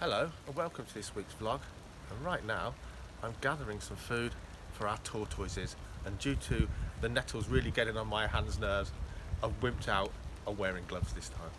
Hello and welcome to this week's vlog, and right now I'm gathering some food for our tortoises, and due to the nettles really getting on my hands' nerves, I've wimped out on wearing gloves this time.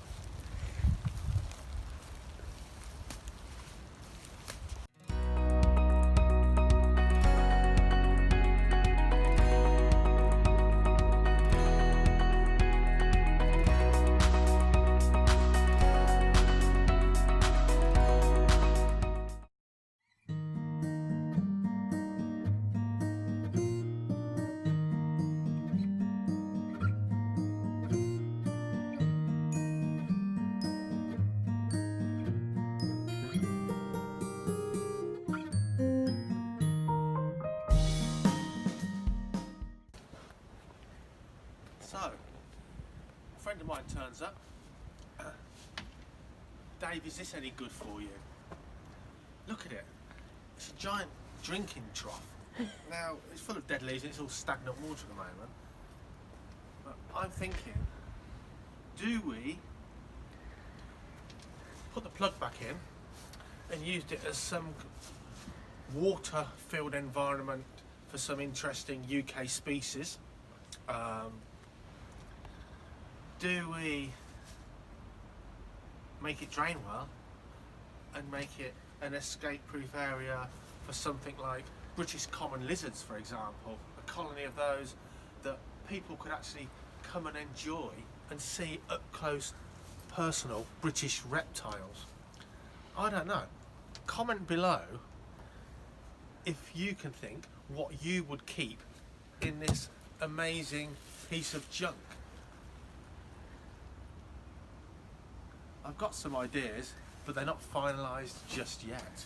So, a friend of mine turns up. Dave, is this any good for you? Look at it. It's a giant drinking trough. Now, it's full of dead leaves and it's all stagnant water at the moment. But I'm thinking, do we put the plug back in and use it as some water-filled environment for some interesting UK species? Do we make it drain well and make it an escape-proof area for something like British common lizards, for example, a colony of those that people could actually come and enjoy and see up close, personal British reptiles? I don't know. Comment below if you can think what you would keep in this amazing piece of junk. I've got some ideas, but they're not finalised just yet.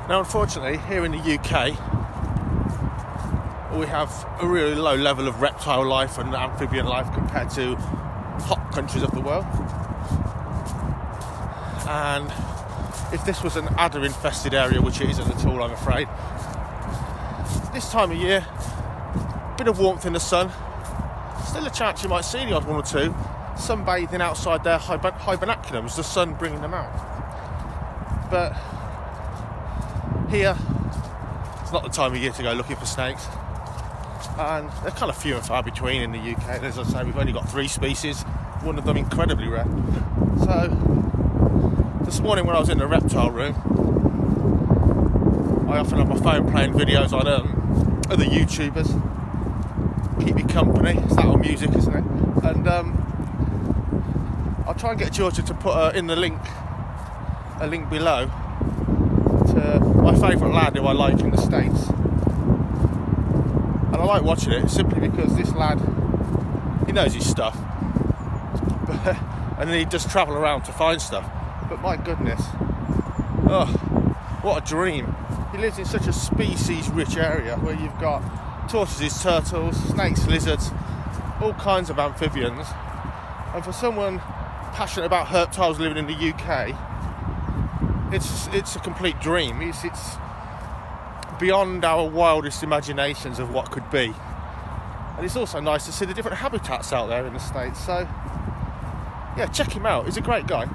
Now, unfortunately, here in the UK, we have a really low level of reptile life and amphibian life compared to hot countries of the world. And if this was an adder-infested area, which it isn't at all, I'm afraid, this time of year, a bit of warmth in the sun, still a chance you might see the odd one or two sunbathing outside their hibernaculums, the sun bringing them out. But here, it's not the time of year to go looking for snakes, and they're kind of few and far between in the UK. And as I say, we've only got 3 species, one of them incredibly rare. So this morning when I was in the reptile room, I often have my phone playing videos on other YouTubers, keep you company. It's that old music, isn't it? And I'll try and get Georgia to put in the link below to my favourite lad who I like in the States. And I like watching it simply because this lad, he knows his stuff, and then he does travel around to find stuff. But my goodness, oh, what a dream. He lives in such a species-rich area where you've got tortoises, turtles, snakes, lizards, all kinds of amphibians. And for someone passionate about reptiles living in the UK, it's a complete dream. It's beyond our wildest imaginations of what could be. And it's also nice to see the different habitats out there in the States. So yeah, check him out. He's a great guy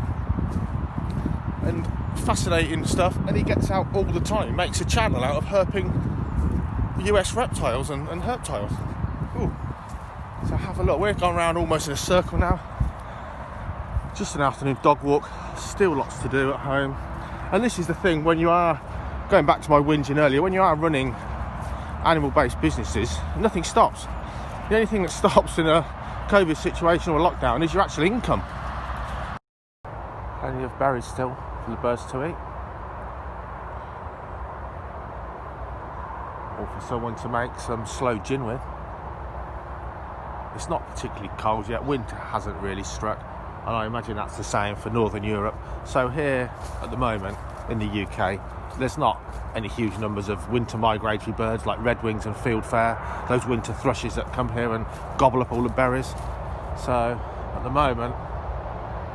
and fascinating stuff, and he gets out all the time. He makes a channel out of herping US reptiles and reptiles. Ooh. So have a look. We're going around almost in a circle now. Just an afternoon dog walk. Still lots to do at home. And this is the thing, when you are, going back to my whinging earlier, when you are running animal-based businesses, nothing stops. The only thing that stops in a COVID situation or lockdown is your actual income. Plenty of berries still for the birds to eat. All for someone to make some slow gin with. It's not particularly cold yet, winter hasn't really struck, and I imagine that's the same for Northern Europe. So here at the moment in the UK, there's not any huge numbers of winter migratory birds like redwings and fieldfare, those winter thrushes that come here and gobble up all the berries. So at the moment,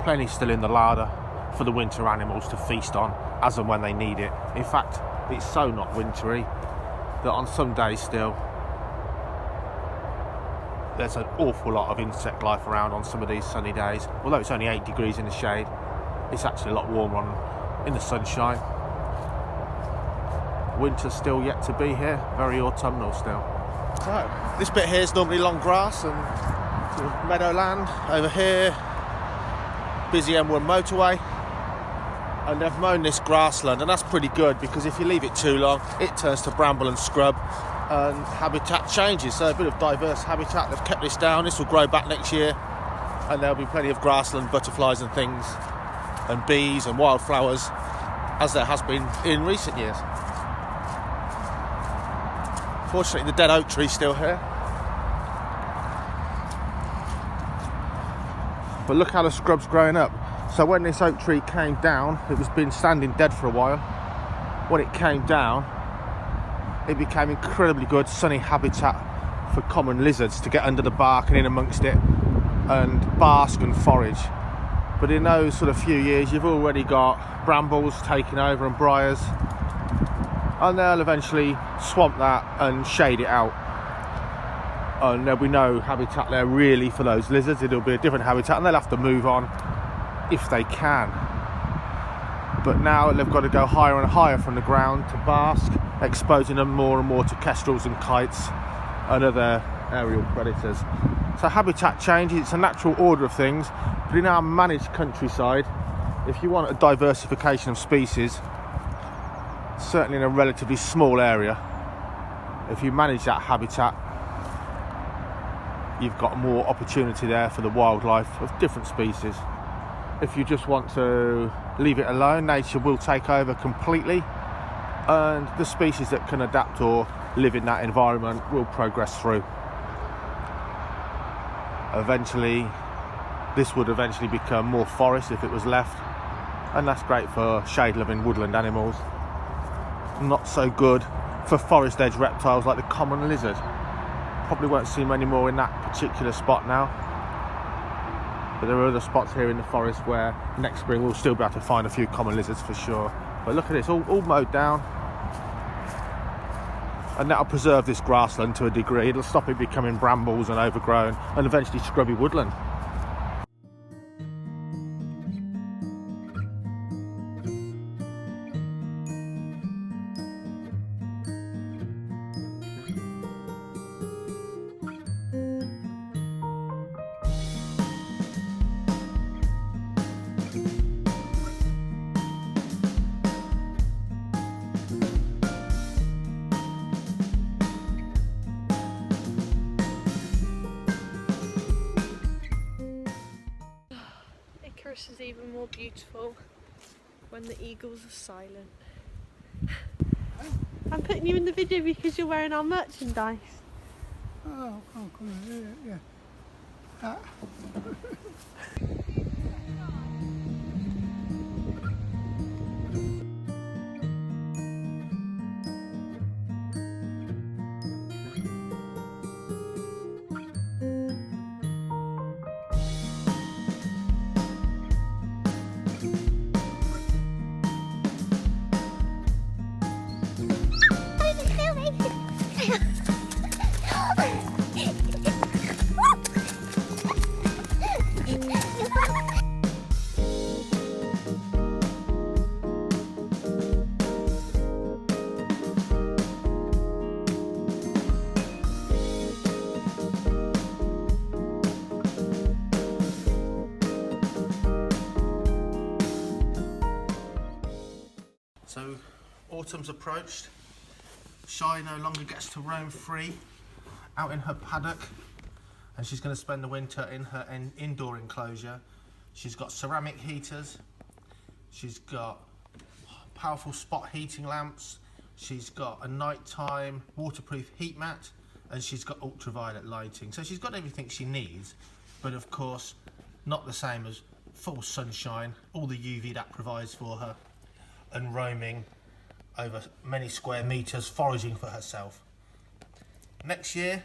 plenty still in the larder for the winter animals to feast on as and when they need it. In fact, it's so not wintry that on some days still there's an awful lot of insect life around on some of these sunny days. Although it's only 8 degrees in the shade, it's actually a lot warmer in the sunshine. Winter's still yet to be here, very autumnal still. So, this bit here is normally long grass and sort of meadowland. Over here, busy M1 motorway. And they've mown this grassland, and that's pretty good because if you leave it too long, it turns to bramble and scrub and habitat changes. So a bit of diverse habitat. They've kept this down. This will grow back next year, and there'll be plenty of grassland, butterflies and things, and bees and wildflowers, as there has been in recent years. Fortunately, the dead oak tree's still here. But look how the scrub's growing up. So when this oak tree came down, it was been standing dead for a while. When it came down, it became incredibly good sunny habitat for common lizards to get under the bark and in amongst it and bask and forage. But in those sort of few years, you've already got brambles taking over and briars, and they'll eventually swamp that and shade it out. And there'll be no habitat there really for those lizards. It'll be a different habitat, and they'll have to move on if they can. But now they've got to go higher and higher from the ground to bask, exposing them more and more to kestrels and kites and other aerial predators. So habitat change, it's a natural order of things, but in our managed countryside, if you want a diversification of species, certainly in a relatively small area, if you manage that habitat, you've got more opportunity there for the wildlife of different species. If you just want to leave it alone, nature will take over completely, and the species that can adapt or live in that environment will progress through. Eventually, this would eventually become more forest if it was left, and that's great for shade-loving woodland animals. Not so good for forest edge reptiles like the common lizard. Probably won't see many more in that particular spot now. But there are other spots here in the forest where next spring we'll still be able to find a few common lizards for sure. But look at this, all mowed down. And that'll preserve this grassland to a degree. It'll stop it becoming brambles and overgrown and eventually scrubby woodland. Is even more beautiful when the eagles are silent. I'm putting you in the video because you're wearing our merchandise. Oh, come on, yeah. So autumn's approached. Shy no longer gets to roam free out in her paddock, and she's going to spend the winter in her indoor enclosure. She's got ceramic heaters, she's got powerful spot heating lamps she's got a nighttime waterproof heat mat, and she's got ultraviolet lighting. So she's got everything she needs, but of course not the same as full sunshine, all the UV that provides for her, and roaming over many square meters foraging for herself. Next year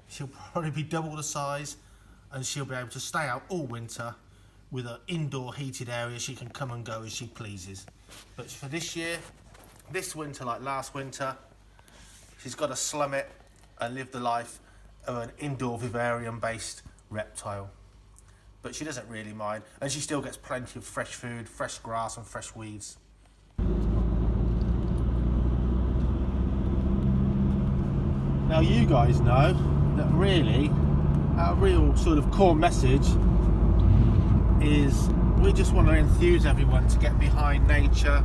she'll probably be double the size, and she'll be able to stay out all winter with an indoor heated area she can come and go as she pleases. But for this year, this winter like last winter, she's got to slum it and live the life of an indoor vivarium based reptile. But she doesn't really mind, and she still gets plenty of fresh food, fresh grass and fresh weeds. Now you guys know that really our real sort of core message is we just want to enthuse everyone to get behind nature,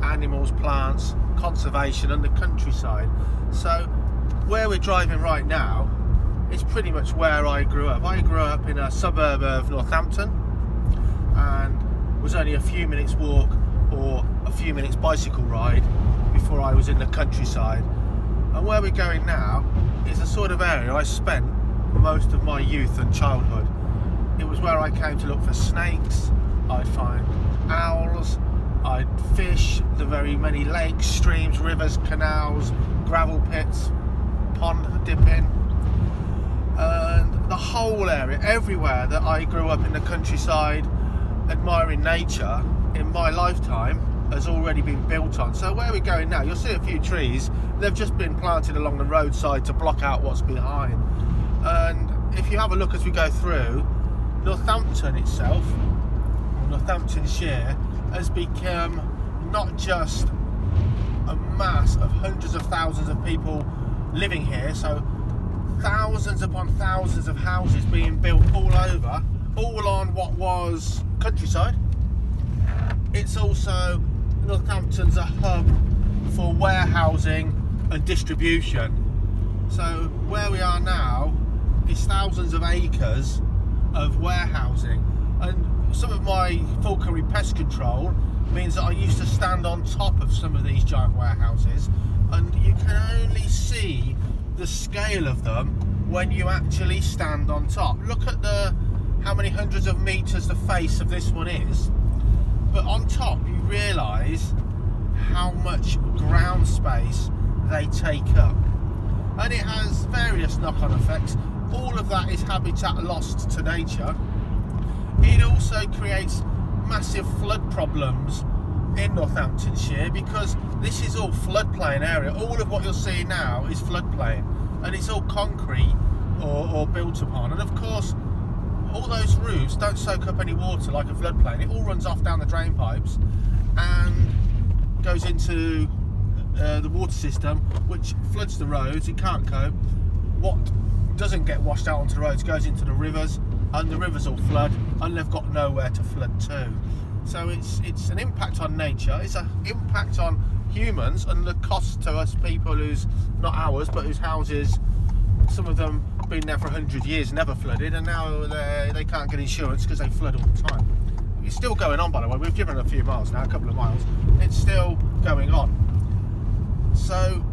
animals, plants, conservation and the countryside. So where we're driving right now is pretty much where I grew up. I grew up in a suburb of Northampton and was only a few minutes walk or a few minutes bicycle ride before I was in the countryside. And where we're going now is a sort of area I spent most of my youth and childhood. It was where I came to look for snakes, I'd find owls, I'd fish the very many lakes, streams, rivers, canals, gravel pits, pond dipping, and the whole area, everywhere that I grew up in the countryside, admiring nature in my lifetime, has already been built on. So where we're going now, you'll see a few trees, they've just been planted along the roadside to block out what's behind. And if you have a look as we go through, Northampton itself, Northamptonshire, has become not just a mass of hundreds of thousands of people living here, so thousands upon thousands of houses being built all over, all on what was countryside. It's also, Northampton's a hub for warehousing and distribution. So where we are now is thousands of acres of warehousing, and some of my falconry pest control means that I used to stand on top of some of these giant warehouses, and you can only see the scale of them when you actually stand on top. Look at how many hundreds of meters the face of this one is, but on top you realise how much ground space they take up, and it has various knock-on effects. All of that is habitat lost to nature. It also creates massive flood problems in Northamptonshire because this is all floodplain area. All of what you're seeing now is floodplain, and it's all concrete or built upon. And of course, all those roofs don't soak up any water like a floodplain. It all runs off down the drain pipes and goes into the water system, which floods the roads. It can't cope. What doesn't get washed out onto the roads goes into the rivers, and the rivers will flood, and they've got nowhere to flood to. So it's an impact on nature, it's an impact on humans, and the cost to us people who's not ours but whose houses, some of them been there for 100 years, never flooded, and now they can't get insurance because they flood all the time. It's still going on, by the way. We've driven a few miles now, a couple of miles. It's still going on. So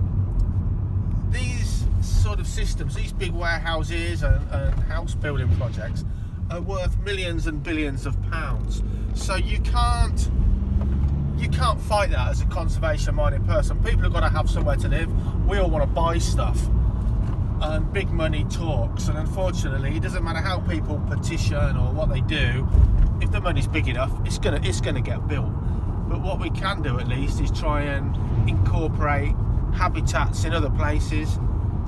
these sort of systems, these big warehouses and house building projects are worth millions and billions of pounds. So you can't fight that as a conservation minded person. People have got to have somewhere to live. We all want to buy stuff, and big money talks, and unfortunately it doesn't matter how people petition or what they do, if the money's big enough, it's gonna get built. But what we can do at least is try and incorporate habitats in other places,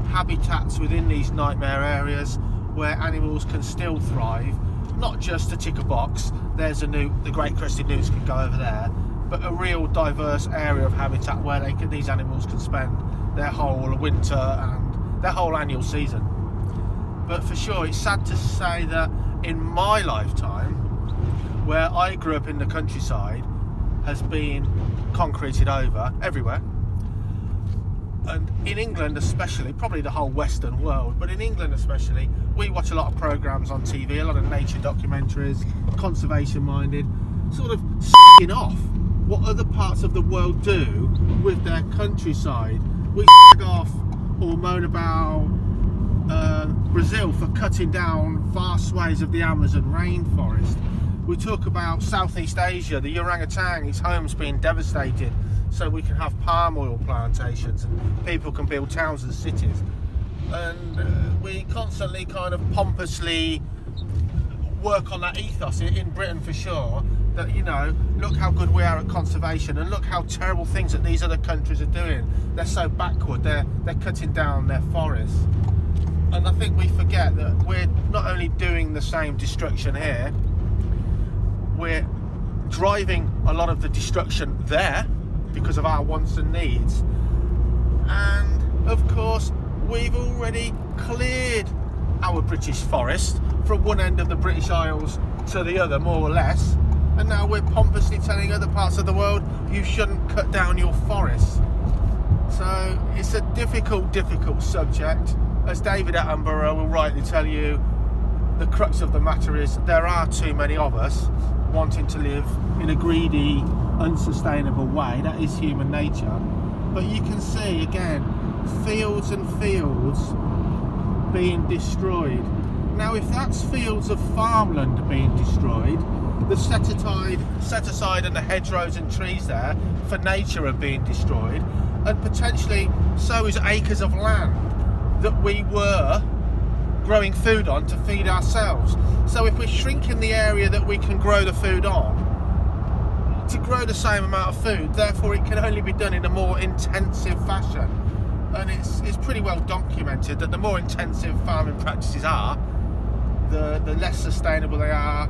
habitats within these nightmare areas where animals can still thrive, not just to tick a box, there's a newt, the great crested newts can go over there, but a real diverse area of habitat where these animals can spend their whole winter and their whole annual season. But for sure, it's sad to say that in my lifetime, where I grew up in the countryside, has been concreted over everywhere. And in England especially, probably the whole Western world, but in England especially, we watch a lot of programmes on TV, a lot of nature documentaries, conservation minded, sort of slagging off what other parts of the world do with their countryside. We off or moan about Brazil for cutting down vast swathes of the Amazon rainforest. We talk about Southeast Asia, the orangutan, its home's being devastated so we can have palm oil plantations and people can build towns and cities. And we constantly kind of pompously work on that ethos in Britain for sure, that, you know, look how good we are at conservation and look how terrible things that these other countries are doing. They're so backward, they're cutting down their forests. And I think we forget that we're not only doing the same destruction here, we're driving a lot of the destruction there because of our wants and needs. And of course, we've already cleared our British forest from one end of the British Isles to the other, more or less. And now we're pompously telling other parts of the world, you shouldn't cut down your forests. So it's a difficult subject. As David Attenborough will rightly tell you, the crux of the matter is there are too many of us wanting to live in a greedy, unsustainable way. That is human nature. But you can see, again, fields and fields being destroyed. Now, if that's fields of farmland being destroyed, the set aside and the hedgerows and trees there for nature are being destroyed, and potentially so is acres of land that we were growing food on to feed ourselves. So if we're shrinking the area that we can grow the food on to grow the same amount of food, therefore it can only be done in a more intensive fashion. And it's pretty well documented that the more intensive farming practices are, the less sustainable they are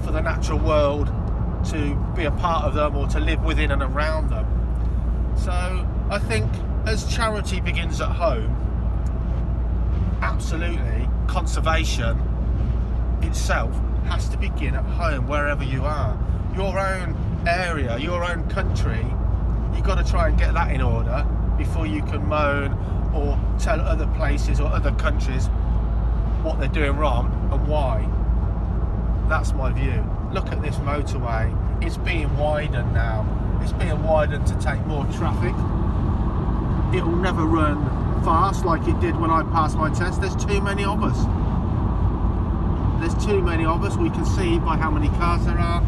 for the natural world to be a part of them or to live within and around them. So I think as charity begins at home, absolutely, conservation itself has to begin at home, wherever you are. Your own area, your own country, you've got to try and get that in order before you can moan or tell other places or other countries what they're doing wrong and why. That's my view. Look at this motorway. It's being widened now. It's being widened to take more traffic. It will never run fast like it did when I passed my test. There's too many of us. There's too many of us. We can see by how many cars there are.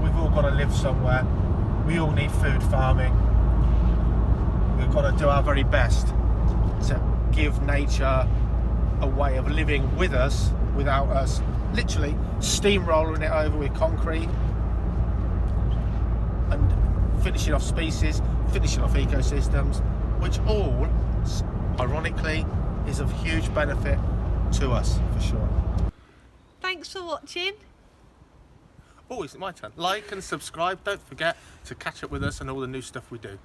We've all got to live somewhere. We all need food farming. We've got to do our very best to give nature a way of living with us without us literally steamrolling it over with concrete and finishing off species, finishing off ecosystems, which all, ironically, is of huge benefit to us, for sure. Thanks for watching. Oh, is it my turn? Like and subscribe. Don't forget to catch up with us and all the new stuff we do.